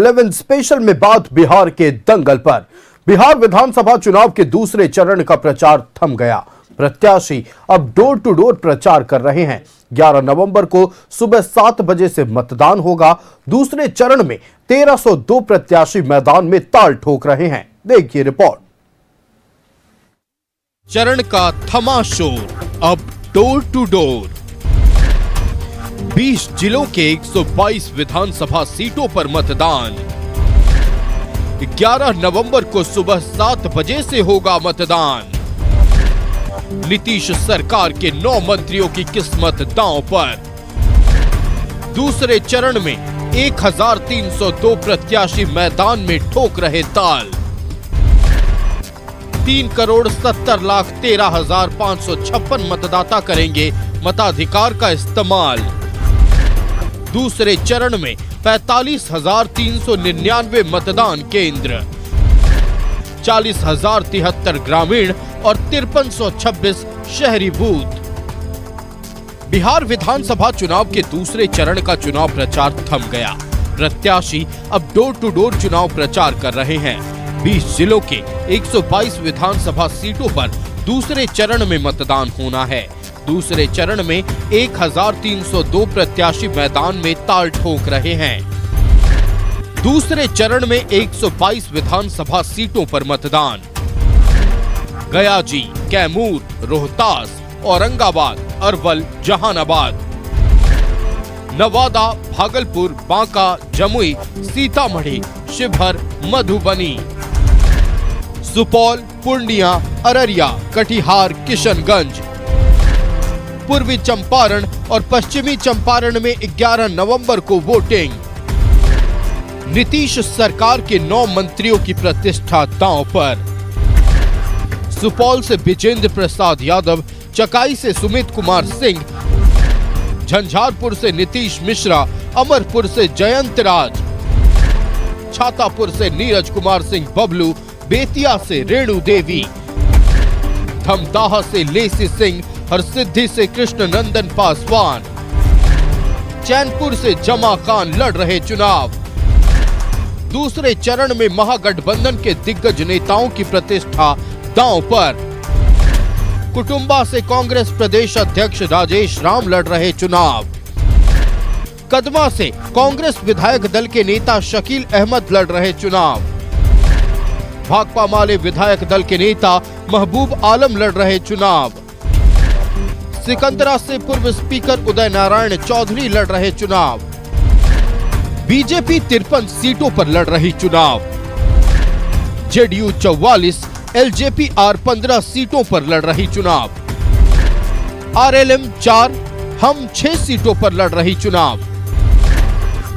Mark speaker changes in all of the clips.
Speaker 1: 11 special में बात बिहार के दंगल पर। बिहार विधानसभा चुनाव के दूसरे चरण का प्रचार थम गया। प्रत्याशी अब डोर टू डोर प्रचार कर रहे हैं। 11 नवंबर को सुबह 7 बजे से मतदान होगा। दूसरे चरण में 1302 प्रत्याशी मैदान में ताल ठोक रहे हैं। देखिए रिपोर्ट।
Speaker 2: चरण का थमा शोर, अब डोर टू डोर। 20 जिलों के 122 विधानसभा सीटों पर मतदान। 11 नवंबर को सुबह 7 बजे से होगा मतदान। नीतीश सरकार के 9 मंत्रियों की किस्मत दांव पर। दूसरे चरण में 1302 प्रत्याशी मैदान में ठोक रहे ताल। 3,70,13,556 मतदाता करेंगे मताधिकार का इस्तेमाल। दूसरे चरण में 45,399 मतदान केंद्र, 40,073 ग्रामीण और 5326 शहरी बूथ। बिहार विधानसभा चुनाव के दूसरे चरण का चुनाव प्रचार थम गया। प्रत्याशी अब डोर टू डोर चुनाव प्रचार कर रहे हैं। 20 जिलों के 122 विधानसभा सीटों पर दूसरे चरण में मतदान होना है। दूसरे चरण में 1302 प्रत्याशी मैदान में ताल ठोक रहे हैं। दूसरे चरण में 122 विधानसभा सीटों पर मतदान। गयाजी, कैमूर, रोहतास, औरंगाबाद, अरवल, जहानाबाद, नवादा, भागलपुर, बांका, जमुई, सीतामढ़ी, शिवहर, मधुबनी, सुपौल, पूर्णिया, अररिया, कटिहार, किशनगंज, पूर्वी चंपारण और पश्चिमी चंपारण में 11 नवंबर को वोटिंग। नीतीश सरकार के 9 मंत्रियों की प्रतिष्ठा दांव पर। सुपौल से विजेंद्र प्रसाद यादव, चकाई से सुमित कुमार सिंह, झंझारपुर से नीतीश मिश्रा, अमरपुर से जयंत राज, छातापुर से नीरज कुमार सिंह बबलू, बेतिया से रेणु देवी, धमदाहा से लेसी सिंह, हरसिद्धि से कृष्ण नंदन पासवान, चैनपुर से जमा खान लड़ रहे चुनाव। दूसरे चरण में महागठबंधन के दिग्गज नेताओं की प्रतिष्ठा दांव पर। कुटुंबा से कांग्रेस प्रदेश अध्यक्ष राजेश राम लड़ रहे चुनाव। कदमा से कांग्रेस विधायक दल के नेता शकील अहमद लड़ रहे चुनाव। भाकपा माले विधायक दल के नेता महबूब आलम लड़ रहे चुनाव। सिकंदरा से पूर्व स्पीकर उदय नारायण चौधरी लड़ रहे चुनाव। बीजेपी 53 सीटों पर लड़ रही चुनाव। जेडीयू 44, एलजेपी-आर 15 सीटों पर लड़ रही चुनाव। आरएलएम 4, हम 6 सीटों पर लड़ रही चुनाव।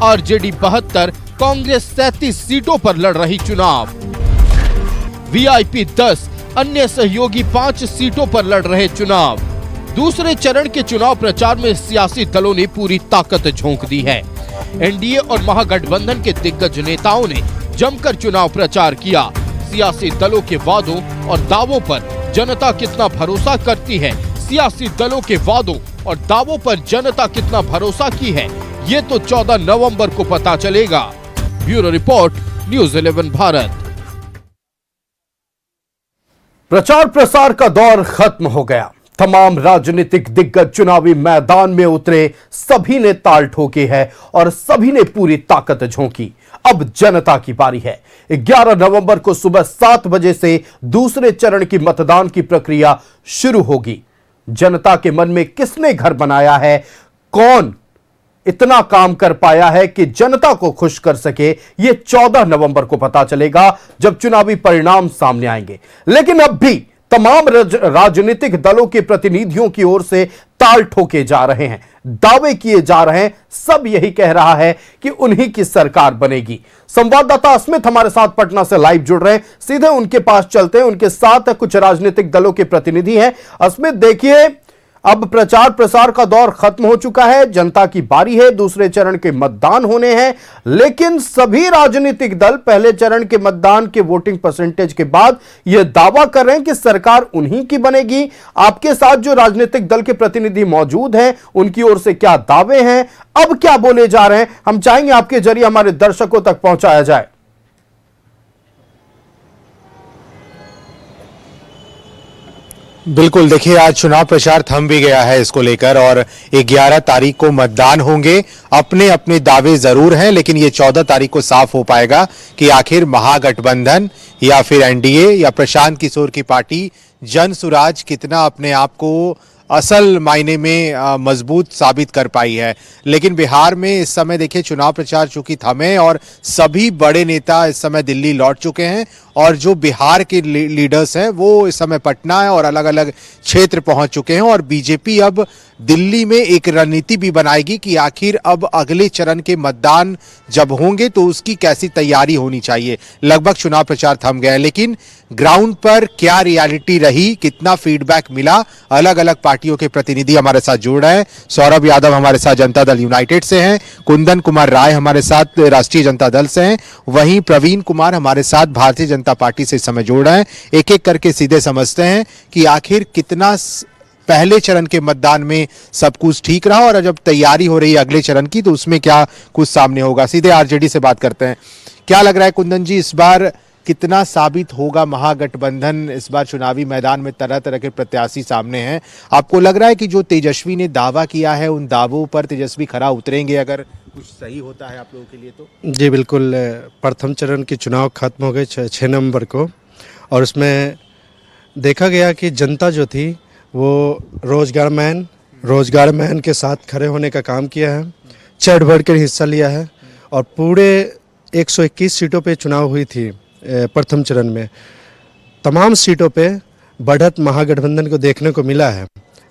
Speaker 2: आरजेडी 72, कांग्रेस 37 सीटों पर लड़ रही चुनाव। वीआईपी 10, अन्य सहयोगी 5 सीटों पर लड़ रहे चुनाव। दूसरे चरण के चुनाव प्रचार में सियासी दलों ने पूरी ताकत झोंक दी है। एनडीए और महागठबंधन के दिग्गज नेताओं ने जमकर चुनाव प्रचार किया। सियासी दलों के वादों और दावों पर जनता कितना भरोसा करती है, सियासी दलों के वादों और दावों पर जनता कितना भरोसा की है, ये तो 14 नवंबर को पता चलेगा। Bureau report, news 11 Bharat.
Speaker 1: प्रचार प्रसार का दौर खत्म हो गया। तमाम राजनीतिक दिग्गज चुनावी मैदान में उतरे। सभी ने ताल ठोकी है और सभी ने पूरी ताकत झोंकी। अब जनता की बारी है। 11 नवंबर को सुबह 7 बजे से दूसरे चरण की मतदान की प्रक्रिया शुरू होगी। जनता के मन में किसने घर बनाया है, कौन इतना काम कर पाया है कि जनता को खुश कर सके, यह 14 नवंबर को पता चलेगा जब चुनावी परिणाम सामने आएंगे। लेकिन अब भी तमाम राजनीतिक दलों के प्रतिनिधियों की ओर से ताल ठोके जा रहे हैं, दावे किए जा रहे हैं। सब यही कह रहा है कि उन्हीं की सरकार बनेगी। संवाददाता अस्मित हमारे साथ पटना से लाइव जुड़ रहे हैं, सीधे उनके पास चलते हैं। उनके साथ कुछ राजनीतिक दलों के प्रतिनिधि हैं। अस्मित, देखिए, अब प्रचार प्रसार का दौर खत्म हो चुका है, जनता की बारी है, दूसरे चरण के मतदान होने हैं। लेकिन सभी राजनीतिक दल पहले चरण के मतदान के वोटिंग परसेंटेज के बाद यह दावा कर रहे हैं कि सरकार उन्हीं की बनेगी। आपके साथ जो राजनीतिक दल के प्रतिनिधि मौजूद हैं, उनकी ओर से क्या दावे हैं, अब क्या बोले जा रहे हैं, हम चाहेंगे आपके जरिए हमारे दर्शकों तक पहुंचाया जाए।
Speaker 3: बिल्कुल, देखिए आज चुनाव प्रचार थम भी गया है इसको लेकर और 11 तारीख को मतदान होंगे। अपने अपने दावे जरूर हैं, लेकिन ये 14 तारीख को साफ हो पाएगा कि आखिर महागठबंधन या फिर एनडीए या प्रशांत किशोर की पार्टी जनसुराज कितना अपने आप को असल मायने में मजबूत साबित कर पाई है। लेकिन बिहार में इस समय देखिए चुनाव प्रचार चूंकि थमे और सभी बड़े नेता इस समय दिल्ली लौट चुके हैं और जो बिहार के लीडर्स हैं वो इस समय पटना है और अलग अलग क्षेत्र पहुंच चुके हैं और बीजेपी अब दिल्ली में एक रणनीति भी बनाएगी कि आखिर अब अगले चरण के मतदान जब होंगे तो उसकी कैसी तैयारी होनी चाहिए। लगभग चुनाव प्रचार थम गया है, लेकिन ग्राउंड पर क्या रियलिटी रही, कितना फीडबैक मिला, अलग अलग पार्टियों के प्रतिनिधि हमारे साथ जुड़ रहे हैं। सौरभ यादव हमारे साथ जनता दल यूनाइटेड से हैं, कुंदन कुमार राय हमारे साथ राष्ट्रीय जनता दल से हैं, वहीं प्रवीण कुमार हमारे साथ भारतीय जनता पार्टी से इस समय जुड़ रहे हैं। एक एक करके सीधे समझते हैं कि आखिर कितना पहले चरण के मतदान में सब कुछ ठीक रहा और जब तैयारी हो रही है अगले चरण की तो उसमें क्या कुछ सामने होगा। सीधे आरजेडी से बात करते हैं। क्या लग रहा है कुंदन जी, इस बार कितना साबित होगा महागठबंधन? इस बार चुनावी मैदान में तरह तरह के प्रत्याशी सामने हैं। आपको लग रहा है कि जो तेजस्वी ने दावा किया है उन दावों पर तेजस्वी खरा उतरेंगे अगर कुछ सही होता है आप लोगों के लिए तो?
Speaker 4: जी बिल्कुल, प्रथम चरण के चुनाव खत्म हो गए 6 नवंबर को और उसमें देखा गया कि जनता जो थी वो रोजगार मैन के साथ खड़े होने का काम किया है, चढ़ बढ़ कर हिस्सा लिया है और पूरे 121 सीटों पे चुनाव हुई थी। प्रथम चरण में तमाम सीटों पे बढ़त महागठबंधन को देखने को मिला है।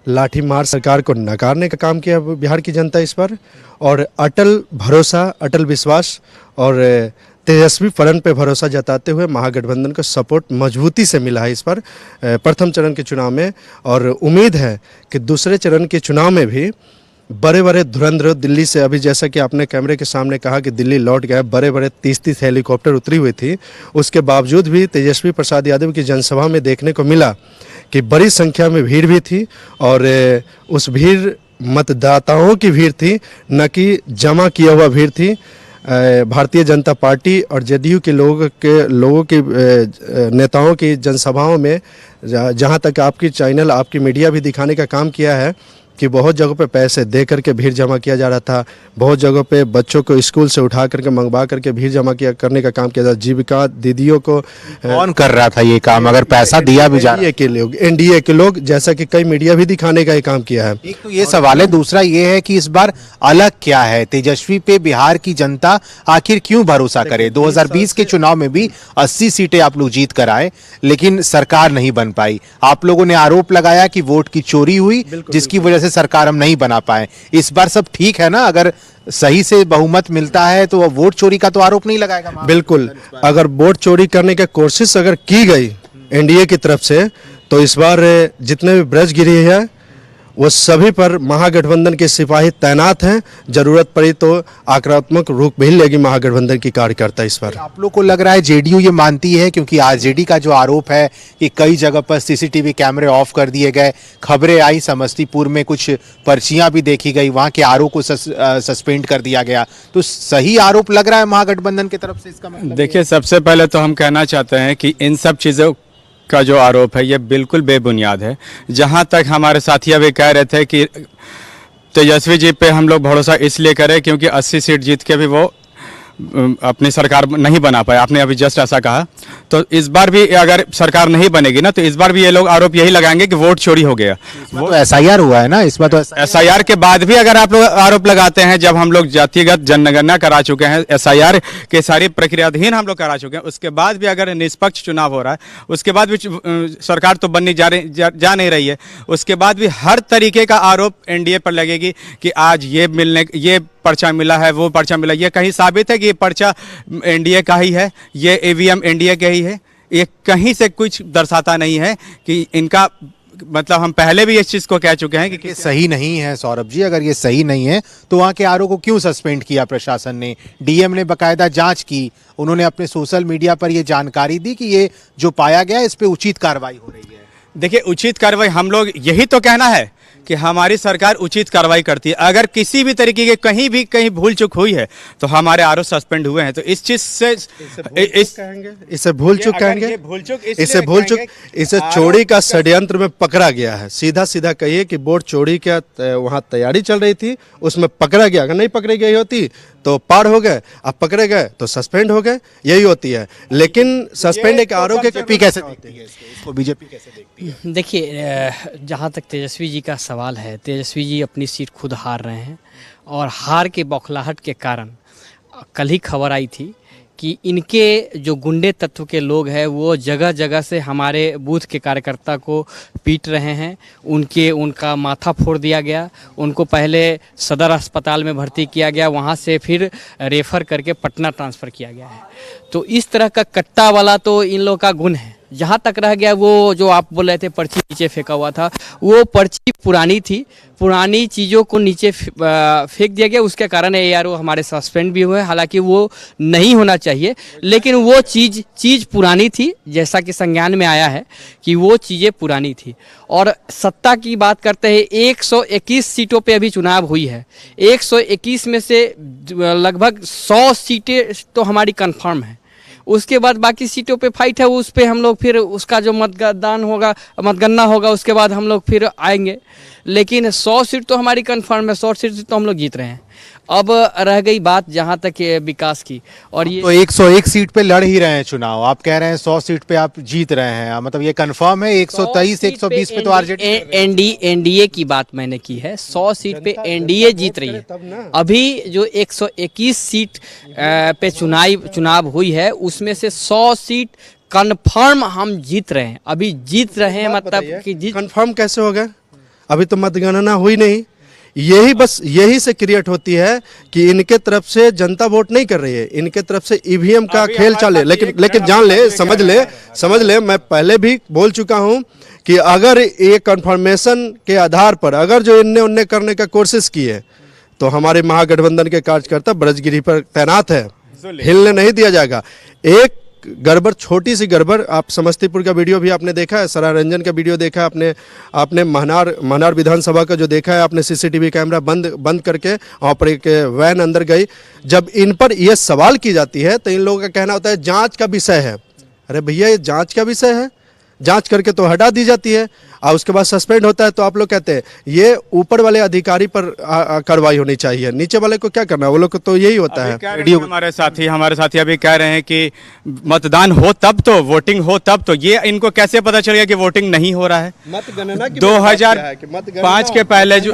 Speaker 4: लाठी मार सरकार को नकारने का काम किया बिहार की जनता इस पर और अटल भरोसा, अटल विश्वास और तेजस्वी फरन पे भरोसा जताते हुए महागठबंधन को सपोर्ट मजबूती से मिला है इस पर प्रथम चरण के चुनाव में। और उम्मीद है कि दूसरे चरण के चुनाव में भी बड़े बड़े धुरंधर दिल्ली से, अभी जैसा कि आपने कैमरे के सामने कहा कि दिल्ली लौट गए, बड़े बड़े 30-30 हेलीकॉप्टर उतरी हुई थी, उसके बावजूद भी तेजस्वी प्रसाद यादव की जनसभा में देखने को मिला कि बड़ी संख्या में भीड़ भी थी और उस भीड़ मतदाताओं की भीड़ थी, न कि जमा किया हुआ भीड़ थी। भारतीय जनता पार्टी और जेडीयू के लोगों की नेताओं की जनसभाओं में जहां तक आपकी चैनल, आपकी मीडिया भी दिखाने का काम किया है कि बहुत जगहों पे पैसे दे करके भीड़ जमा किया जा रहा था, बहुत जगहों पे बच्चों को स्कूल से उठा करके मंगवा करके भीड़ जमा करने का काम किया जा, जीविका दीदियों को।
Speaker 3: कौन कर रहा था ये काम अगर पैसा दिया भी जा रहा?
Speaker 4: एनडीए के लोग, जैसा कि कई मीडिया भी दिखाने का ये काम किया है।
Speaker 3: एक तो ये सवाल है, दूसरा ये है कि इस बार अलग क्या है? तेजस्वी पे बिहार की जनता आखिर क्यों भरोसा करे? 2020 के चुनाव में भी 80 सीटें आप लोग जीत कर आए लेकिन सरकार नहीं बन पाई। आप लोगों ने आरोप लगाया कि वोट की चोरी हुई जिसकी वजह से सरकार हम नहीं बना पाए। इस बार सब ठीक है ना? अगर सही से बहुमत मिलता है तो वोट चोरी का तो आरोप नहीं लगाएगा?
Speaker 4: बिल्कुल, अगर वोट चोरी करने की कोशिश अगर की गई एनडीए की तरफ से तो इस बार जितने भी ब्रजगिरी है वो सभी पर महागठबंधन के सिपाही तैनात हैं। जरूरत पड़ी तो आक्रामक रूप भी लेगी महागठबंधन की कार्यकर्ता इस पर।
Speaker 3: आप लोग को लग रहा है जेडीयू ये मानती है? क्योंकि आरजेडी का जो आरोप है कि कई जगह पर सीसीटीवी कैमरे ऑफ कर दिए गए, खबरें आई समस्तीपुर में कुछ पर्चियां भी देखी गई, वहां के आरओ को सस्पेंड कर दिया गया, तो सही आरोप लग रहा है महागठबंधन की तरफ से? इसका मतलब
Speaker 5: देखिए, सबसे पहले तो हम कहना चाहते हैं कि इन सब चीज़ों का जो आरोप है ये बिल्कुल बेबुनियाद है। जहां तक हमारे साथी अभी कह रहे थे कि तेजस्वी जी पे हम लोग भरोसा इसलिए करें क्योंकि 80 सीट जीत के भी वो अपनी सरकार नहीं बना पाए, आपने अभी जस्ट ऐसा कहा, तो इस बार भी अगर सरकार नहीं बनेगी ना तो इस बार भी ये लोग आरोप यही लगाएंगे कि वोट चोरी हो गया।
Speaker 3: वो तो एसआईआर हुआ है ना, इस बार तो
Speaker 5: एसआईआर के बाद भी अगर आप लोग आरोप लगाते हैं, जब हम लोग जातिगत जनगणना करा चुके हैं, एसआईआर के सारी प्रक्रियाधीन हम लोग करा चुके हैं, उसके बाद भी अगर निष्पक्ष चुनाव हो रहा है, उसके बाद भी सरकार तो बनने जा नहीं रही है, उसके बाद भी हर तरीके का आरोप एनडीए पर लगेगी कि आज ये पर्चा मिला है, वो पर्चा मिला। ये कहीं साबित है कि ये पर्चा एनडीए का ही है, ये ईवीएम एनडीए के ही है? ये कहीं से कुछ दर्शाता नहीं है कि इनका मतलब हम पहले भी इस चीज को कह चुके हैं कि
Speaker 3: ये सही नहीं है सौरभ जी। अगर ये सही नहीं है तो वहाँ के आरओ को क्यों सस्पेंड किया प्रशासन ने? डीएम ने बकायदा जांच की, उन्होंने अपने सोशल मीडिया पर ये जानकारी दी कि ये जो पाया गया इस पे उचित कार्रवाई हो रही है।
Speaker 5: देखिए, उचित कार्रवाई हम लोग यही तो कहना है कि हमारी सरकार उचित कार्रवाई करती है। अगर किसी भी तरीके के कहीं भूल चूक हुई है तो हमारे आरओ सस्पेंड हुए हैं। तो इस चीज से
Speaker 4: इसे भूल चूक कहेंगे, इसे चोरी का षड्यंत्र में पकड़ा गया है। सीधा सीधा कहिए कि बोट चोरी का वहाँ तैयारी चल रही थी, उसमें पकड़ा गया। अगर नहीं पकड़ी गई होती तो पार हो गए, अब पकड़े गए तो सस्पेंड हो गए, यही होती है। लेकिन सस्पेंड एक आरोप
Speaker 3: बीजेपी कैसे देखती है इसको? बीजेपी कैसे देखती है?
Speaker 6: देखिए, जहाँ तक तेजस्वी जी का सवाल है, तेजस्वी जी अपनी सीट खुद हार रहे हैं और हार के बौखलाहट के कारण कल ही खबर आई थी कि इनके जो गुंडे तत्व के लोग हैं वो जगह जगह से हमारे बूथ के कार्यकर्ता को पीट रहे हैं। उनका माथा फोड़ दिया गया, उनको पहले सदर अस्पताल में भर्ती किया गया, वहाँ से फिर रेफ़र करके पटना ट्रांसफ़र किया गया है। तो इस तरह का कट्टा वाला तो इन लोगों का गुण है। जहाँ तक रह गया वो जो आप बोल रहे थे पर्ची नीचे फेंका हुआ था, वो पर्ची पुरानी थी, पुरानी चीज़ों को नीचे फेंक दिया गया, उसके कारण एआरओ हमारे सस्पेंड भी हुए। हालांकि वो नहीं होना चाहिए, लेकिन वो चीज़ पुरानी थी, जैसा कि संज्ञान में आया है कि वो चीज़ें पुरानी थी। और सत्ता की बात करते हैं, 121 सीटों पे अभी चुनाव हुई है। 121 में से लगभग 100 सीटें तो हमारी कन्फर्म है। उसके बाद बाकी सीटों पे फाइट है, उस पे हम लोग फिर उसका जो मतगणना होगा उसके बाद हम लोग फिर आएंगे। लेकिन 100 सीट तो हमारी कंफर्म है, 100 सीट तो हम लोग जीत रहे हैं। अब रह गई बात जहाँ तक विकास की, और ये
Speaker 3: तो 101 सीट पे लड़ ही रहे हैं चुनाव, आप कह रहे हैं 100 सीट पे आप जीत रहे हैं, मतलब ये कंफर्म है? 123 120 पे तो आरजेडी
Speaker 6: एनडीए की बात मैंने की है। 100 सीट पे एनडीए जीत रही है। अभी जो 121 सीट पे चुनाव हुई है उसमें से 100 सीट कंफर्म हम जीत रहे हैं। अभी जीत रहे हैं, मतलब कि
Speaker 4: कंफर्म कैसे हो गए? अभी तो मतगणना हुई नहीं। यही से क्रिएट होती है कि इनके तरफ से जनता वोट नहीं कर रही है, इनके तरफ से ईवीएम का खेल चले। लेकिन जान ले, समझ ले, मैं पहले भी बोल चुका हूं कि अगर ये कंफर्मेशन के आधार पर अगर जो इनने उनने करने का कोशिश की है तो हमारे महागठबंधन के कार्यकर्ता ब्रजगिरी पर तैनात है, हिलने नहीं दिया जाएगा। एक गड़बड़, छोटी सी गड़बड़, आप समस्तीपुर का वीडियो भी आपने देखा है, सरा रंजन का वीडियो देखा है आपने महनार विधानसभा का जो देखा है आपने, सीसीटीवी कैमरा बंद करके वहाँ पर एक वैन अंदर गई। जब इन पर यह सवाल की जाती है तो इन लोगों का कहना होता है जांच का विषय है। अरे भैया, ये जांच का विषय है, जांच करके तो हटा दी जाती है और उसके बाद सस्पेंड होता है। तो आप लोग कहते हैं ये ऊपर वाले अधिकारी पर कार्रवाई होनी चाहिए, नीचे वाले को क्या करना है? वो लोग को तो यही होता है।
Speaker 5: हमारे साथी अभी कह रहे हैं कि मतदान हो तब तो, वोटिंग हो तब तो। ये इनको कैसे पता चलेगा कि वोटिंग नहीं हो रहा है?
Speaker 4: मतगणना
Speaker 5: 2005 के पहले जो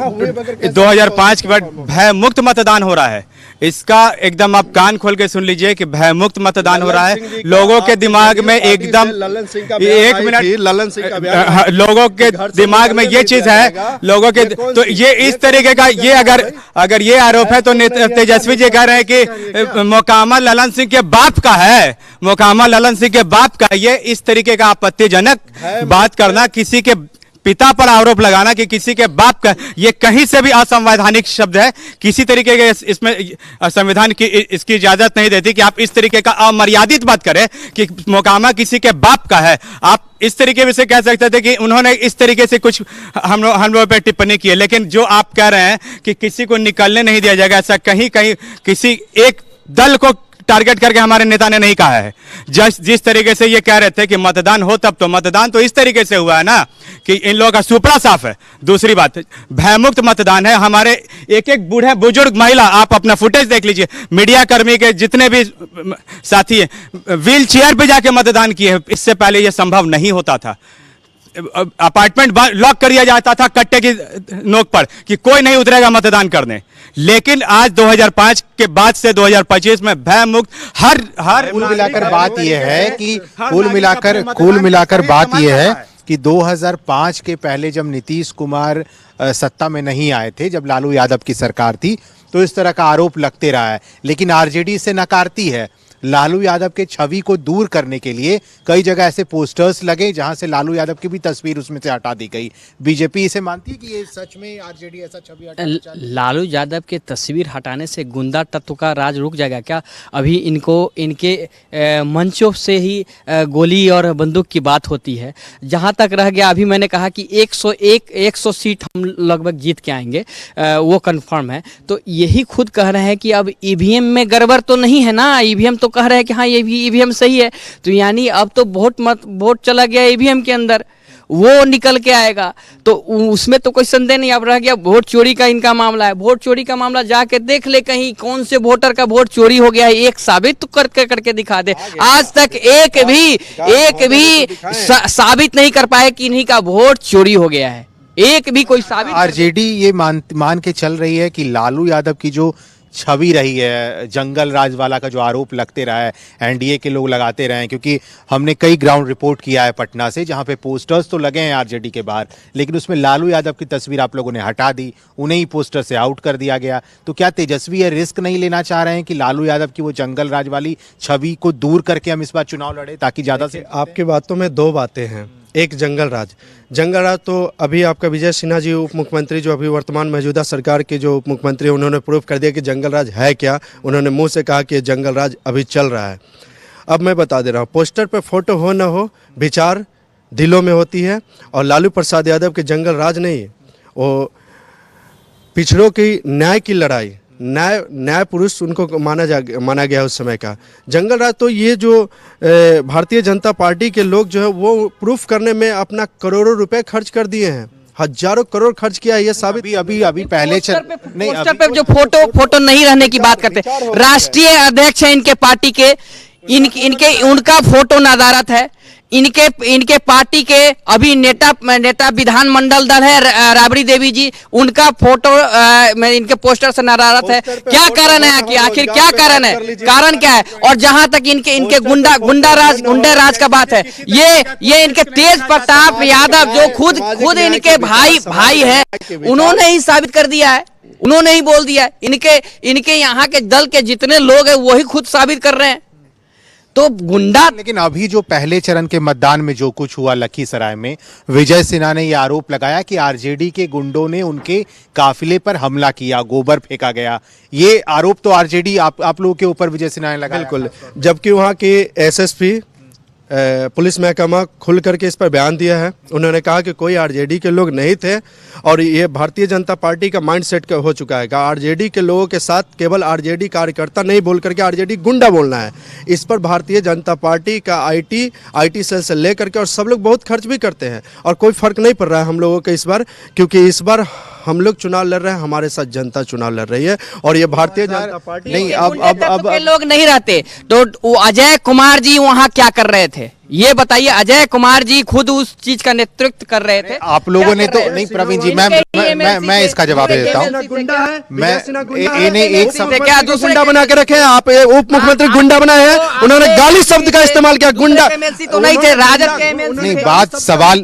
Speaker 5: 2005 के बाद भय मुक्त मतदान हो रहा है, इसका एकदम आप कान खोल के सुन लीजिए कि भय मुक्त मतदान हो रहा है। लोगों के दिमाग में एकदम, एक मिनट,
Speaker 4: ललन सिंह का
Speaker 5: लोगों के दिमाग में ये चीज है, लोगों के तो ये इस तरीके का, ये अगर ये आरोप है तो तेजस्वी जी कह रहे हैं कि मोकामा ललन सिंह के बाप का है, मोकामा ललन सिंह के बाप का। ये इस तरीके का आपत्तिजनक बात करना, किसी के पिता पर आरोप लगाना कि किसी के बाप का, ये कहीं से भी असंवैधानिक शब्द है। किसी तरीके के इसमें संविधान की इसकी इजाजत नहीं देती कि आप इस तरीके का अमर्यादित बात करें कि मोकामा किसी के बाप का है। आप इस तरीके से कह सकते थे कि उन्होंने इस तरीके से कुछ हम लोगों पर टिप्पणी की है। लेकिन जो आप कह रहे हैं कि किसी को निकलने नहीं दिया जाएगा, ऐसा कहीं किसी एक दल को टारगेट करके हमारे नेता ने नहीं कहा है। जिस तरीके से ये कह रहे थे कि मतदान हो तब तो, मतदान तो इस तरीके से हुआ है ना कि इन लोगों का सुपड़ा साफ है। दूसरी बात, भयमुक्त मतदान है। हमारे एक बूढ़े बुजुर्ग महिला, आप अपना फुटेज देख लीजिए, मीडिया कर्मी के जितने भी साथी हैं व्हील चेयर पे जाके मतदान किए हैं। इससे पहले यह संभव नहीं होता था। अपार्टमेंट लॉक कर दिया जाता था कट्टे की नोक पर कि कोई नहीं उतरेगा मतदान करने। लेकिन आज 2005 के बाद से 2025 में भय मुक्त हर
Speaker 3: कुल मिलाकर बात यह है कि कुल मिलाकर बात यह है कि 2005 के पहले जब नीतीश कुमार सत्ता में नहीं आए थे, जब लालू यादव की सरकार थी, तो इस तरह का आरोप लगते रहा है। लेकिन आरजेडी इसे नकारती है। लालू यादव के छवि को दूर करने के लिए कई जगह ऐसे पोस्टर्स लगे जहां से लालू यादव की भी तस्वीर उसमें से हटा दी गई। बीजेपी इसे मानती है कि ये सच में आरजेडी ऐसा छवि हटाना चाहती है?
Speaker 6: लालू यादव के तस्वीर हटाने से गुंडा तत्व का राज रुक जाएगा क्या? अभी इनको इनके मंचों से ही गोली और बंदूक की बात होती है। जहां तक रह गया, अभी मैंने कहा कि 100 सीट हम लगभग जीत के आएंगे, वो कंफर्म है। तो यही खुद कह रहे हैं कि अब ईवीएम में गड़बड़ तो नहीं है ना। ईवीएम तो कह रहे हैं कि हाँ ये भी ईवीएम सही है, तो यानी अब तो वोट चला गया ईवीएम के अंदर, वो निकल के आएगा। तो उसमें तो कोई संदेह नहीं। अब रह गया वोट चोरी का इनका मामला है। वोट चोरी का मामला जाके देख ले कहीं कौन से वोटर का वोट चोरी हो गया है, एक साबित तो करके दिखा दे। आज तक एक भी साबित नहीं कर पाए कि इन्हीं का वोट चोरी हो गया है। एक भी कोई साबित।
Speaker 3: आरजेडी ये मान के चल रही है कि लालू यादव की जो छवि रही है, जंगल राज वाला का जो आरोप लगते रहा है, एनडीए के लोग लगाते रहे हैं, क्योंकि हमने कई ग्राउंड रिपोर्ट किया है पटना से जहां पे पोस्टर्स तो लगे हैं आरजेडी के बाहर, लेकिन उसमें लालू यादव की तस्वीर आप लोगों ने हटा दी, उन्हें ही पोस्टर से आउट कर दिया गया। तो क्या तेजस्वी ये रिस्क नहीं लेना चाह रहे हैं कि लालू यादव की वो जंगल राज वाली छवि को दूर करके हम इस बार चुनाव लड़े, ताकि ज्यादा से?
Speaker 4: आपकी बातों में दो बातें हैं। एक जंगल राज तो अभी आपका विजय सिन्हा जी उप मुख्यमंत्री, जो अभी वर्तमान मौजूदा सरकार के जो उप मुख्यमंत्री, उन्होंने प्रूव कर दिया कि जंगल राज है क्या। उन्होंने मुंह से कहा कि जंगल राज अभी चल रहा है। अब मैं बता दे रहा हूँ, पोस्टर पे फोटो हो न हो, विचार दिलों में होती है। और लालू प्रसाद यादव के जंगल राज नहीं, वो पिछड़ों की न्याय की लड़ाई, न्याय पुरुष उनको माना गया उस समय का। जंगल राज तो ये जो भारतीय जनता पार्टी के लोग जो है वो प्रूफ करने में अपना करोड़ों रुपए खर्च कर दिए हैं, हजारों करोड़ खर्च किया है। ये साबित
Speaker 3: अभी पहले
Speaker 6: पोस्टर पे जो फोटो नहीं रहने की बात करते, राष्ट्रीय अध्यक्ष है इनके पार्टी के, उनका फोटो नदारत है। इनके पार्टी के अभी नेता विधानमंडल दल है राबड़ी देवी जी, उनका फोटो इनके पोस्टर से नदारत है। क्या कारण है कि आखिर क्या कारण है, कारण क्या है? और जहां तक इनके गुंडा राज का बात है, ये इनके तेज प्रताप यादव जो खुद इनके भाई है, उन्होंने ही साबित कर दिया है, उन्होंने ही बोल दिया है। इनके यहाँ के दल के जितने लोग हैं वही खुद साबित कर रहे हैं। तो गुंडा।
Speaker 3: लेकिन अभी जो पहले चरण के मतदान में जो कुछ हुआ लखीसराय में, विजय सिन्हा ने यह आरोप लगाया कि आरजेडी के गुंडों ने उनके काफिले पर हमला किया, गोबर फेंका गया। ये आरोप तो आरजेडी आप लोगों के ऊपर विजय सिन्हा ने लगाया।
Speaker 4: बिल्कुल, जबकि वहाँ के एसएसपी पुलिस महकमा खुल करके इस पर बयान दिया है। उन्होंने कहा कि कोई आरजेडी के लोग नहीं थे और ये भारतीय जनता पार्टी का माइंडसेट हो चुका है। आरजेडी के लोगों के साथ केवल आरजेडी कार्यकर्ता नहीं बोल करके आरजेडी गुंडा बोलना है। इस पर भारतीय जनता पार्टी का आईटी सेल से लेकर के और सब लोग बहुत खर्च भी करते हैं और कोई फर्क नहीं पड़ रहा है हम लोगों को इस बार, क्योंकि इस बार हम लोग चुनाव लड़ रहे हैं, हमारे साथ जनता चुनाव लड़ रही है। और ये भारतीय जनता पार्टी
Speaker 6: नहीं, अब लोग नहीं रहते तो अजय कुमार जी वहाँ क्या कर रहे थे ये बताइए। अजय कुमार जी खुद उस चीज का नेतृत्व कर रहे थे।
Speaker 3: आप लोगों ने तो नहीं प्रवीण जी, मैं इसका जवाब दे देता हूँ। मैं एक शब्द
Speaker 4: क्या गुंडा बना के रखे हैं आप? उप मुख्यमंत्री गुंडा बनाए हैं, उन्होंने गाली शब्द का इस्तेमाल किया। गुंडा
Speaker 6: तो नहीं थे, राजद के
Speaker 3: नहीं। बात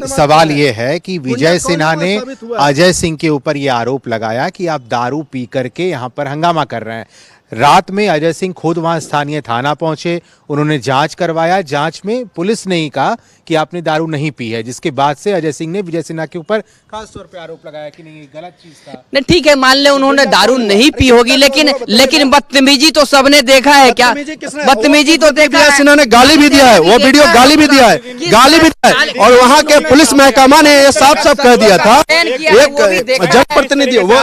Speaker 3: सवाल ये है कि विजय सिन्हा ने अजय सिंह के ऊपर ये आरोप लगाया कि आप दारू पी करके यहाँ पर हंगामा कर रहे हैं। रात में अजय सिंह खुद वहां स्थानीय थाना पहुंचे, उन्होंने जांच करवाया। जांच में पुलिस ने ही कहा कि आपने दारू नहीं पी है, जिसके बाद से अजय सिंह ने विजय सिन्हा के ऊपर खास तौर पे आरोप लगाया कि नहीं ये गलत चीज था।
Speaker 6: नहीं ठीक है, मान ले उन्होंने दारू नहीं पी होगी, लेकिन बदतमीजी तो सबने देखा है। क्या बदतमीजी तो देखा है।
Speaker 4: सिन्हा ने गाली भी दिया है, वो वीडियो गाली भी दिया है और वहाँ के पुलिस महकमा ने ये साफ कह दिया था। एक जनप्रतिनिधि वो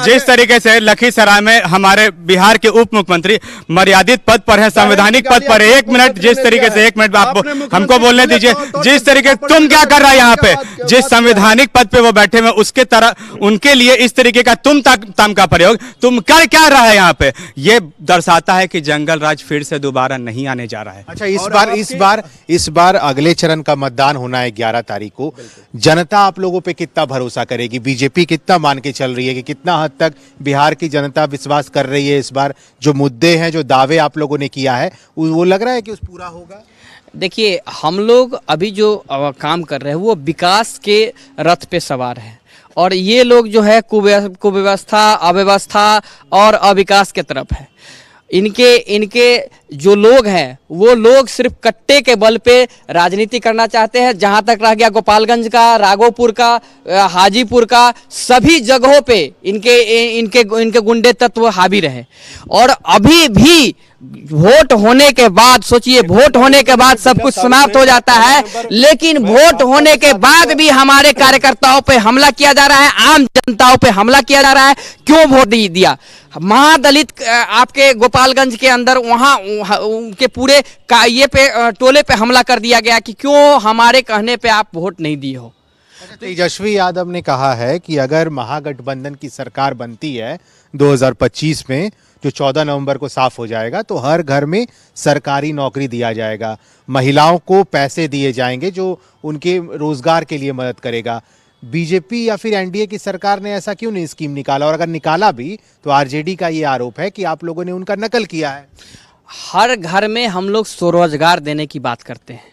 Speaker 5: जिस तरीके से लखीसराय में हमारे बिहार के उप मुख्यमंत्री मर्यादित पद पर है, संवैधानिक पद पर है। एक मिनट, जिस तरीके से, एक मिनट आप हमको बोलने दीजिए। जिस तरीके तुम क्या कर रहा है यहाँ पे, जिस संवैधानिक पद पे वो बैठे हुए, उसके तरह उनके लिए इस तरीके का तुम का प्रयोग तुम कर क्या रहा है यहाँ पे, ये दर्शाता है कि जंगल राज फिर से दोबारा नहीं आने जा रहा है।
Speaker 3: अच्छा, इस बार अगले चरण का मतदान होना है 11 तारीख को। जनता आप लोगों पे कितना भरोसा करेगी? बीजेपी कितना मान के चल रही है कि कितना हद तक बिहार की जनता विश्वास कर रही है? इस बार जो मुद्दे हैं, जो दावे आप लोगों ने किया है, वो लग रहा है कि उस पूरा होगा?
Speaker 6: देखिए, हम लोग अभी जो काम कर रहे हैं वो विकास के रथ पे सवार है और ये लोग जो है कुव्यवस्था, अव्यवस्था और अविकास के तरफ है। इनके जो लोग हैं वो लोग सिर्फ कट्टे के बल पे राजनीति करना चाहते हैं। जहां तक रह गया गोपालगंज का, राघोपुर का, हाजीपुर का, सभी जगहों पे इनके गुंडे तत्व हावी रहे। और अभी भी वोट होने के बाद, सोचिए वोट होने के बाद सब कुछ समाप्त हो जाता है, लेकिन वोट होने के बाद भी हमारे कार्यकर्ताओं पे हमला किया जा रहा है, आम जनताओं पे हमला किया जा रहा है। क्यों वोट दिया? महादलित आपके गोपालगंज के अंदर वहां उनके पूरे ये पे टोले पे हमला कर दिया गया कि क्यों हमारे कहने पे आप वोट नहीं दिए हो।
Speaker 3: तेजस्वी यादव ने कहा है कि अगर महागठबंधन की सरकार बनती है 2025 में, जो 14 नवंबर को साफ हो जाएगा, तो हर घर में सरकारी नौकरी दिया जाएगा, महिलाओं को पैसे दिए जाएंगे जो उनके रोजगार के लिए मदद करेगा। बीजेपी या फिर एनडीए की सरकार ने ऐसा क्यों नहीं स्कीम निकाला? और अगर निकाला भी तो आरजेडी का ये आरोप है कि आप लोगों ने उनका नकल किया है।
Speaker 6: हर घर में हम लोग स्वरोजगार देने की बात करते हैं,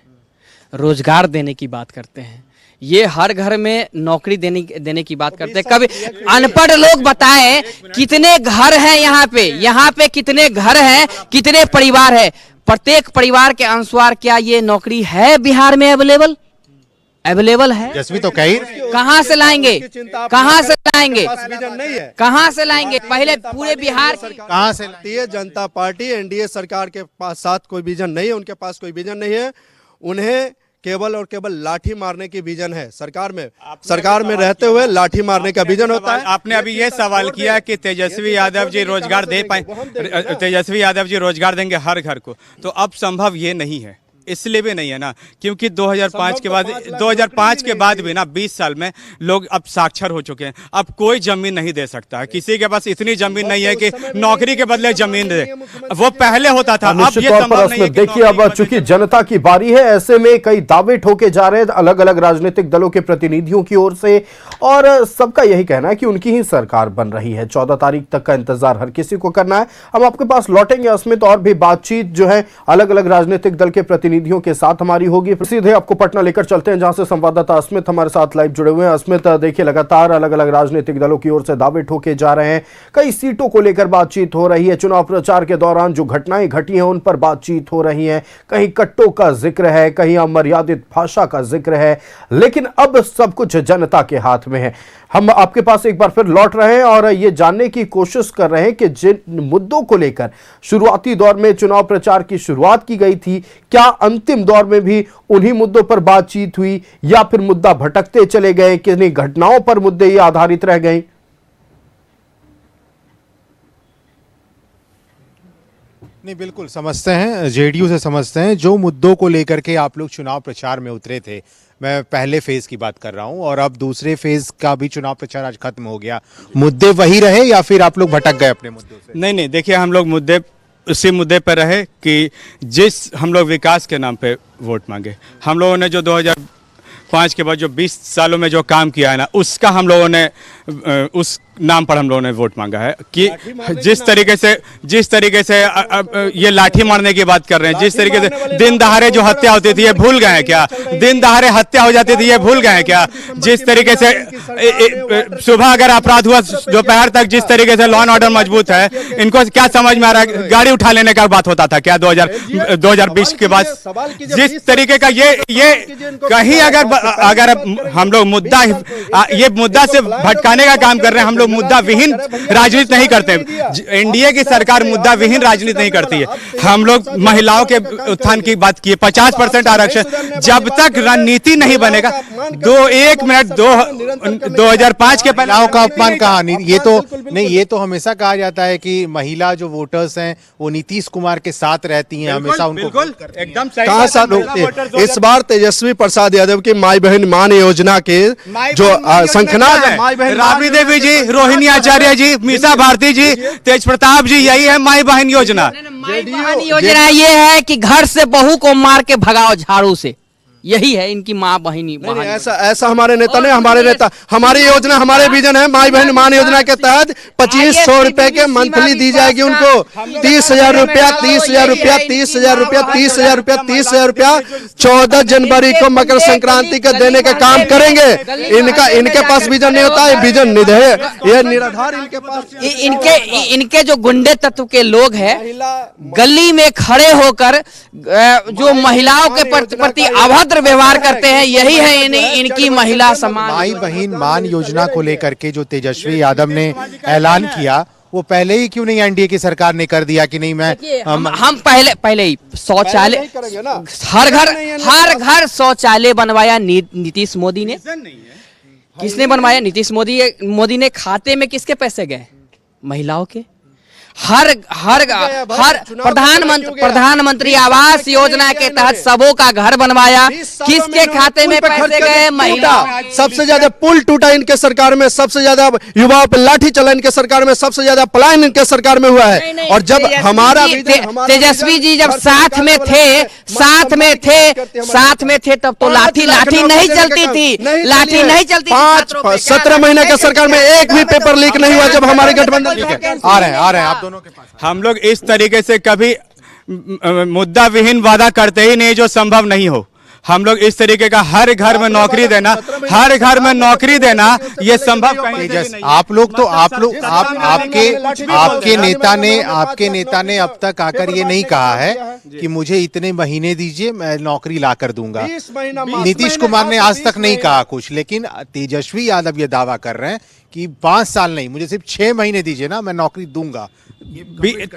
Speaker 6: रोजगार देने की बात करते हैं, ये हर घर में नौकरी देने की बात करते हैं। कभी अनपढ़ लोग बताएं कितने घर हैं यहाँ पे कितने घर हैं, कितने परिवार है? प्रत्येक परिवार के अनुसार क्या ये नौकरी है बिहार में अवेलेबल है?
Speaker 3: तेजस्वी तो कहीं
Speaker 6: कहाँ से लाएंगे? कहाँ से लाएंगे? कहाँ से लाएंगे? पहले पूरे बिहार
Speaker 3: कहाँ से?
Speaker 4: भारतीय जनता पार्टी एनडीए सरकार के पास साथ कोई विजन नहीं है, उनके पास कोई विजन नहीं है। उन्हें केवल और केवल लाठी मारने की विजन है। सरकार में रहते हुए लाठी मारने का विजन होता है।
Speaker 5: आपने अभी ये सवाल किया कि तेजस्वी यादव जी रोजगार दे पाए, तेजस्वी यादव जी रोजगार देंगे हर घर को, तो अब संभव ये नहीं है। इसलिए भी नहीं है ना क्योंकि 2005 के बाद भी ना 20 साल में लोग अब साक्षर हो चुके हैं। अब कोई जमीन नहीं दे सकता है, किसी के पास इतनी जमीन नहीं है कि नौकरी के बदले जमीन दे। वो पहले होता था, अब ये संभव नहीं है।
Speaker 1: देखिए अब चूंकि जनता की बारी है, ऐसे में कई दावे ठोके जा रहे हैं अलग अलग राजनीतिक दलों के प्रतिनिधियों की ओर से, और सबका यही कहना है कि उनकी ही सरकार बन रही है। 14 तारीख तक का इंतजार हर किसी को करना है। हम आपके पास लौटेंगे अस्मित, और भी बातचीत जो है अलग अलग राजनीतिक दल के प्रतिनिधियों के साथ हमारी होगी। सीधे आपको पटना लेकर चलते हैं जहां से संवाददाता अस्मित हमारे साथ लाइव जुड़े हुए हैं। अस्मित, देखिए लगातार अलग अलग राजनीतिक दलों की ओर से दावे ठोके जा रहे हैं, कई सीटों को लेकर बातचीत हो रही है, चुनाव प्रचार के दौरान जो घटनाएं घटी हैं उन पर बातचीत हो रही है, कहीं कट्टों का जिक्र है, कहीं अमर्यादित भाषा का जिक्र है, लेकिन अब सब कुछ जनता के हाथ में है। हम आपके पास एक बार फिर लौट रहे हैं और ये जानने की कोशिश कर रहे हैं कि जिन मुद्दों को लेकर शुरुआती दौर में चुनाव प्रचार की शुरुआत की गई थी, क्या अंतिम दौर में भी उन्हीं मुद्दों पर बातचीत हुई या फिर मुद्दा भटकते चले गए, किन्हीं घटनाओं पर मुद्दे ये आधारित रह गए?
Speaker 3: नहीं, बिल्कुल समझते हैं, जेडीयू से समझते हैं जो मुद्दों को लेकर के आप लोग चुनाव प्रचार में उतरे थे। मैं पहले फेज की बात कर रहा हूं, और अब दूसरे फेज का भी चुनाव प्रचार आज खत्म हो गया। मुद्दे वही रहे या फिर आप लोग भटक गए अपने मुद्दों से?
Speaker 5: नहीं, देखिए हम लोग उसी मुद्दे पर रहे कि जिस हम लोग विकास के नाम पे वोट मांगे। हम लोगों ने जो 2005 के बाद जो 20 सालों में जो काम किया है ना, उसका हम लोगों ने उस नाम पर हम लोगों ने वोट मांगा है कि जिस तरीके से ये लाठी मारने की बात कर रहे हैं, जिस तरीके से दिन दहाड़े जो हत्या होती थी ये भूल गए हैं क्या? दिन दहाड़े हत्या हो जाती थी ये भूल गए हैं क्या? जिस तरीके से सुबह अगर अपराध हुआ दोपहर तक जिस तरीके से लॉ एंड ऑर्डर मजबूत है, इनको क्या समझ में आ रहा है? गाड़ी उठा लेने का बात होता था क्या 2020 के बाद? जिस तरीके का ये कहीं अगर हम लोग मुद्दा से भटकाने का काम कर रहे हैं, हम लोग मुद्दा विहीन राजनीति नहीं करते। एनडीए की सरकार मुद्दा विहीन राजनीति नहीं करती है। हम लोग महिलाओं के उत्थान की बात की, 50% आरक्षण, जब तक रणनीति नहीं बनेगा। 2005 के
Speaker 3: महिलाओं का अपमान कहा? ये तो हमेशा कहा जाता है कि महिला जो वोटर्स हैं वो नीतीश कुमार के साथ रहती हैं, हमेशा उनको
Speaker 5: एकदम
Speaker 4: कहाँ साथ होते। इस बार तेजस्वी प्रसाद यादव की माई बहन मान योजना के जो शंखनाद है,
Speaker 5: राबड़ी देवी जी, रोहिणी आचार्य जी, मीसा भारती जी, तेज प्रताप जी, यही है माई बहन योजना।
Speaker 6: माई बहन योजना ये है कि घर से बहू को मार के भगाओ झाड़ू से। यही है इनकी माँ बहिनी।
Speaker 4: नहीं, ऐसा हमारे नेता ने, हमारी योजना, हमारे विजन है माई बहन मान योजना के तहत 2500 रुपए के मंथली दी जाएगी उनको। 30,000 रुपया, 30,000 रुपया, 30,000 रुपया, 30,000 रुपया, 30,000 रुपया 14 जनवरी को मकर संक्रांति का देने का काम करेंगे। इनके पास विजन नहीं होता है, विजन निधि है, ये निराधार इनके पास।
Speaker 6: इनके जो गुंडे तत्व के लोग हैं गली में खड़े होकर जो महिलाओं के प्रति अभद्र व्यवहार करते हैं, यही है इनकी महिला समाज।
Speaker 3: माई बहन मान योजना को लेकर के जो तेजस्वी यादव ने ऐलान किया, वो पहले ही क्यों नहीं एनडीए की सरकार ने कर दिया कि नहीं मैं
Speaker 6: हम पहले ही शौचालय, हर घर शौचालय बनवाया नीतीश मोदी ने। किसने बनवाया? नीतीश मोदी ने। खाते में किसके पैसे गए? महिलाओं के। हर प्रधानमंत्री आवास योजना के तहत सबों का घर बनवाया। किसके खाते में पैसे गए? महिला।
Speaker 4: सबसे ज्यादा पुल टूटा इनके सरकार में, सबसे ज्यादा युवाओं पर लाठी चला इनके सरकार में, सबसे ज्यादा पलायन इनके सरकार में हुआ है। और जब हमारा
Speaker 6: तेजस्वी जी जब साथ में थे तब तो लाठी नहीं चलती थी, लाठी नहीं चलती।
Speaker 4: 17 महीने के सरकार में एक भी पेपर लीक नहीं हुआ जब हमारे गठबंधन
Speaker 3: आ रहे हैं आप दोनों के पास।
Speaker 5: हम लोग इस तरीके से कभी मुद्दा विहीन वादा करते ही नहीं जो संभव नहीं हो। हम लोग इस तरीके का हर घर में नौकरी देना, ये संभव कहीं।
Speaker 3: आपके नेता ने अब तक आकर ये नहीं कहा है कि मुझे इतने महीने दीजिए मैं नौकरी ला कर दूंगा। नीतीश कुमार ने आज तक नहीं कहा कुछ, लेकिन तेजस्वी यादव ये दावा कर रहे हैं कि 5 साल नहीं, मुझे सिर्फ 6 महीने दीजिए ना, मैं नौकरी दूंगा।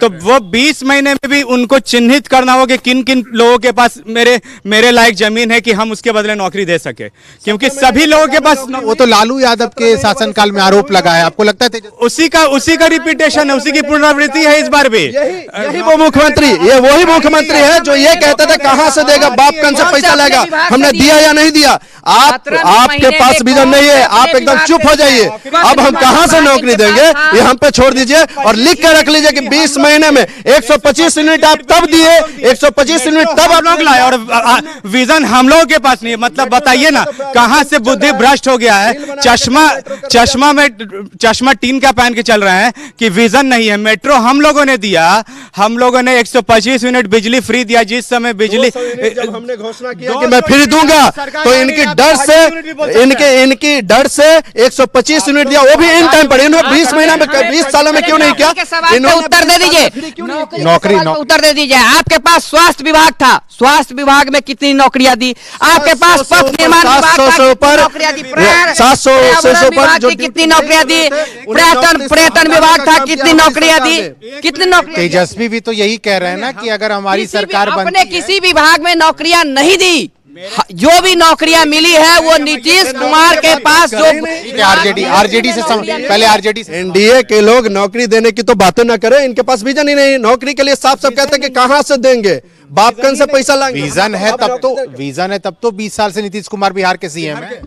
Speaker 5: तो वो 20 महीने में भी उनको चिन्हित करना होगा कि किन किन लोगों के पास मेरे लायक जमीन है कि हम उसके बदले नौकरी दे सके, क्योंकि सभी लोगों के पास।
Speaker 3: वो तो लालू यादव के शासनकाल में आरोप लगा है, आपको लगता है
Speaker 5: उसी का रिपीटेशन है, उसी की पुनरावृत्ति है इस बार भी।
Speaker 4: यही वो मुख्यमंत्री, ये वही मुख्यमंत्री है जो ये कहता था कहां से देगा, बाप कौन से पैसा लाएगा, हमने दिया या नहीं दिया। आपके पास विजन नहीं है, आप एकदम चुप हो जाइए। अब हम कहां से नौकरी देंगे, ये हम पे छोड़ दीजिए और लिख के रख लीजिए कि 20 महीने में 125 यूनिट आप तब दिए, 125 यूनिट तब आप लोग लाए,
Speaker 5: और विजन हम लोगों के पास नहीं है। मतलब बताइए ना कहां से बुद्धि भ्रष्ट हो गया है। चश्मा टीन का पहन के चल रहे हैं कि विजन नहीं है। मेट्रो हम लोगों ने दिया, हम लोगों ने 125 यूनिट बिजली फ्री दिया। जिस समय बिजली
Speaker 4: जब हमने घोषणा किया कि मैं फ्री दूंगा, तो इनकी डर से 125 यूनिट दिया, वो भी इन टाइम पर। इन्होंने 20 महीना में 20 सालों में क्यों नहीं किया?
Speaker 6: उत्तर दे दीजिए,
Speaker 3: नौकरी
Speaker 6: उत्तर दे दीजिए। आपके पास स्वास्थ्य विभाग था, स्वास्थ्य विभाग में कितनी नौकरियां दी? आपके पास पथ निर्माण विभाग था, कितनी नौकरियां दी?
Speaker 4: 700 पर
Speaker 6: कितनी नौकरियां दी? पर्यटन विभाग था, कितनी नौकरियां दी? कितनी नौकरियां?
Speaker 3: तेजस्वी भी तो यही कह रहे हैं ना कि अगर हमारी सरकार बनती है,
Speaker 6: किसी विभाग में नौकरियां नहीं दी। जो भी नौकरियां मिली है वो नीतीश कुमार के पास, जो
Speaker 3: आरजेडी से पहले आरजेडी से।
Speaker 4: एनडीए के लोग नौकरी देने की तो बातें ना करें, इनके पास विजन ही नहीं। नौकरी के लिए साफ साफ कहते हैं कि कहां से देंगे, बाप कौन से पैसा लाएंगे।
Speaker 3: विजन है तब तो 20 साल से नीतीश कुमार बिहार के सीएम है।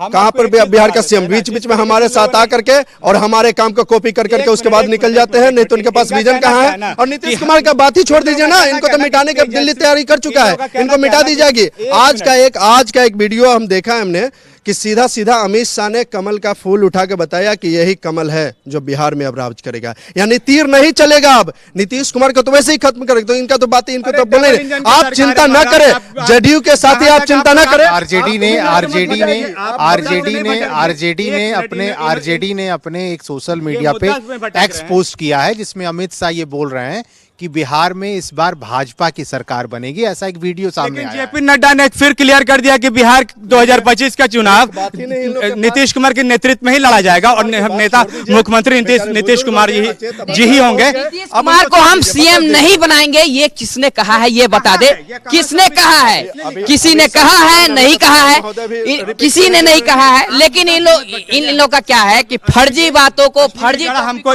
Speaker 4: कहां पर बिहार का सीएम बीच में हमारे साथ आकर के और हमारे काम को कॉपी कर करके उसके बाद निकल जाते हैं। नहीं तो उनके पास विजन कहां है? और नीतीश कुमार का बात ही छोड़ दीजिए ना, इनको तो मिटाने की दिल्ली तैयारी कर चुका है, इनको मिटा दी जाएगी। आज का एक वीडियो हम देखा है हमने कि सीधा अमित शाह ने कमल का फूल उठा के बताया कि यही कमल है जो बिहार में अब राज करेगा, यानी तीर नहीं चलेगा अब। नीतीश कुमार को तो वैसे ही खत्म करेगा, तो इनका तो बातें इनको तो बोले। आप चिंता ना करें, जदयू के साथ ही आप चिंता ना करें।
Speaker 3: आरजेडी ने अपने एक सोशल मीडिया पे टेक्स्ट पोस्ट किया है जिसमें अमित शाह ये बोल रहे हैं कि बिहार में इस बार भाजपा की सरकार बनेगी। ऐसा एक वीडियो सामने आया।
Speaker 5: जेपी नड्डा ने फिर क्लियर कर दिया कि बिहार 2025 का चुनाव नीतीश कुमार के नेतृत्व में ही लड़ा जाएगा और नेता मुख्यमंत्री नीतीश कुमार जी ही होंगे।
Speaker 6: कुमार को हम सीएम नहीं बनाएंगे, ये किसने कहा है ये बता दे। किसने कहा है? किसी ने कहा है? नहीं कहा है, किसी ने नहीं कहा है। लेकिन इन लोगों का क्या है कि फर्जी बातों को फर्जी।
Speaker 5: हमको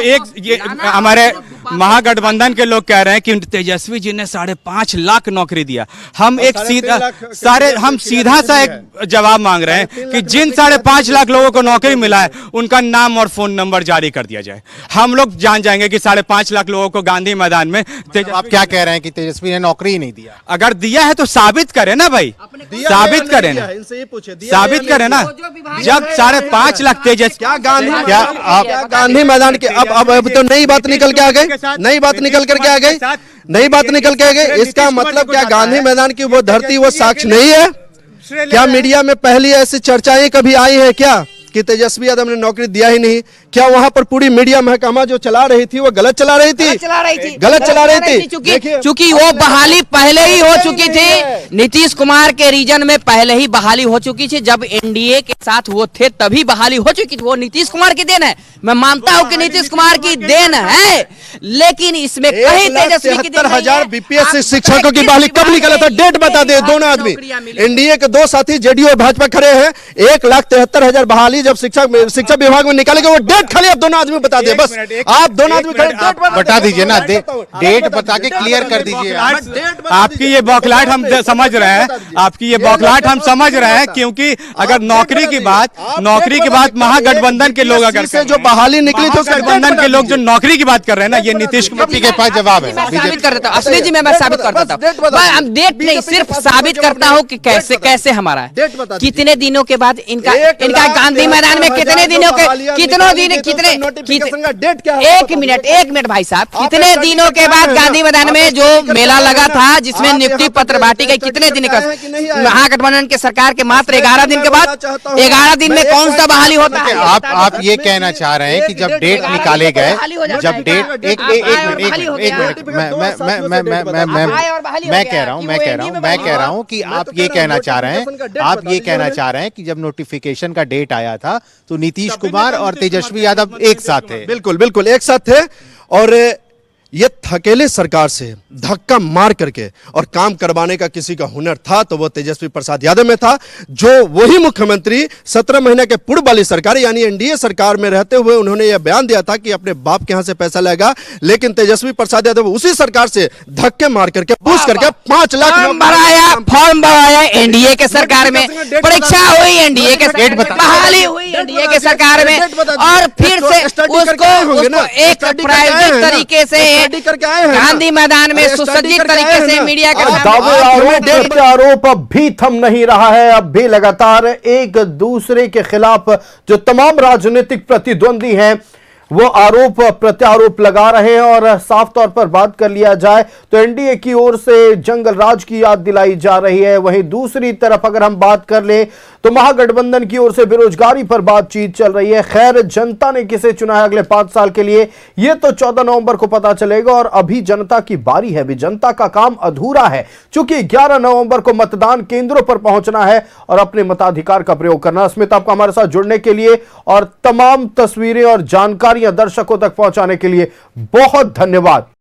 Speaker 5: हमारे महागठबंधन के लोग कह रहे हैं कि तेजस्वी जी ने 5.5 लाख नौकरी दिया। हम सीधा सा एक जवाब मांग रहे हैं कि जिन 5.5 लाख लोगों को नौकरी मिला है उनका नाम और फोन नंबर जारी कर दिया जाए। हम लोग जान जाएंगे कि 5.5 लाख लोगों को गांधी मैदान में।
Speaker 3: आप क्या कह रहे हैं कि तेजस्वी ने नौकरी ही नहीं दिया?
Speaker 5: अगर दिया है तो साबित करे ना भाई। साबित करें ना,
Speaker 4: इनसे ये पूछे,
Speaker 5: साबित करें ना। जब 5.5 लाख तेजस्वी,
Speaker 4: क्या गांधी,
Speaker 3: क्या
Speaker 4: आप गांधी मैदान के अब तो नई बात निकल के आ गई, नई बात निकल करके आ गई, नई बात निकल के आ गई। इसका मतलब क्या गांधी मैदान की वो धरती वो साक्ष्य नहीं है? क्या मीडिया में पहली ऐसी चर्चाएं कभी आई है क्या कि तेजस्वी यादव ने नौकरी दिया ही नहीं? क्या वहां पर पूरी मीडिया महकमा जो चला रही थी वो गलत चला रही थी? गलत चला रही थी।
Speaker 7: चूंकि वो बहाली पहले ही हो चुकी थी, नीतीश कुमार के रीजन में पहले ही बहाली हो चुकी थी। जब एनडीए के साथ वो थे तभी बहाली हो चुकी थी। वो नीतीश कुमार की देन है, मैं मानता हूं कि नीतीश कुमार की देन है, लेकिन इसमें कहीं तेजस्वी की देन नहीं है।
Speaker 4: 1,73,000 बीपीएस शिक्षकों की बहाली कब निकला था? डेट बता दे दोनों आदमी। एनडीए के दो साथी जेडीयू और भाजपा खड़े हैं। 1,73,000 बहाली जब शिक्षा विभाग में निकालेगा, वो डेट खाली आप दोनों आदमी बता दे। बस आप दोनों आदमी
Speaker 3: बता दीजिए ना, डेट बता के क्लियर कर दीजिए।
Speaker 5: आपकी ये बौखलाहट हम समझ रहे हैं, आपकी ये बौखलाहट हम समझ रहे हैं, क्योंकि अगर नौकरी की बात महागठबंधन के लोग अगर
Speaker 4: से जो बहाली निकली तो
Speaker 5: गठबंधन के लोग जो नौकरी की बात कर रहे हैं ना, ये नीतीश कुमार
Speaker 3: के पास जवाब है।
Speaker 7: साबित कर देता हूं, असली जी मैं साबित कर देता हूं। मैं डेट नहीं, सिर्फ साबित करता हूं कि कैसे हमारा है। कितने दिनों के बाद इनका गांधी मैदान में कितने दिनों के
Speaker 4: डेट क्या?
Speaker 7: एक मिनट भाई साहब, कितने दिनों के बाद गांधी मैदान में जो मेला लगा था जिसमें नियुक्ति पत्र बांटी गई, कितने दिन का? महागठबंधन के सरकार के मात्र 11 दिन के बाद, 11 दिन में कौन सा बहाली होता है?
Speaker 3: आप ये कहना चाह रहे हैं कि जब डेट निकाले गए, जब डेट एक मिनट मैं कह रहा हूं कि आप ये कहना चाह रहे हैं कि जब नोटिफिकेशन का डेट आया था तो नीतीश कुमार और तेजस्वी यादव एक साथ थे।
Speaker 4: बिल्कुल एक साथ थे। और ये थकेले सरकार से धक्का मार करके और काम करवाने का किसी का हुनर था तो वो तेजस्वी प्रसाद यादव में था, जो वही मुख्यमंत्री 17 महीने के पूर्व वाली सरकार यानी एनडीए सरकार में रहते हुए उन्होंने यह बयान दिया था कि अपने बाप के यहां से पैसा लेगा, लेकिन तेजस्वी प्रसाद यादव उसी सरकार से धक्के मार करके पूछ करके 5 लाख
Speaker 7: फॉर्म भराया एनडीए के सरकार में, परीक्षा हुई एनडीए के, बहाली हुई एनडीए के सरकार में, और फिर से उसको एक प्राइवेट तरीके से गांधी मैदान में सुसज्जित तरीके से मीडिया के
Speaker 1: दावे आरोप अब भी थम नहीं रहा है। अब भी लगातार एक दूसरे के खिलाफ जो तमाम राजनीतिक प्रतिद्वंदी हैं वो आरोप प्रत्यारोप लगा रहे हैं। और साफ तौर पर बात कर लिया जाए तो एनडीए की ओर से जंगल राज की याद दिलाई जा रही है, वहीं दूसरी तरफ अगर हम बात कर ले तो महागठबंधन की ओर से बेरोजगारी पर बातचीत चल रही है। खैर, जनता ने किसे चुना है अगले 5 साल के लिए यह तो 14 नवंबर को पता चलेगा, और अभी जनता की बारी है। अभी जनता का काम अधूरा है, चूंकि 11 नवंबर को मतदान केंद्रों पर पहुंचना है और अपने मताधिकार का प्रयोग करना। स्मित, आपका हमारे साथ जुड़ने के लिए और तमाम तस्वीरें और जानकारियां दर्शकों तक पहुंचाने के लिए बहुत धन्यवाद।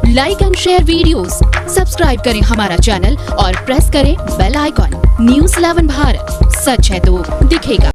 Speaker 8: Like and share videos, subscribe करें हमारा चैनल और प्रेस करें बेल आइकॉन। न्यूज़ 11 भारत, सच है तो दिखेगा।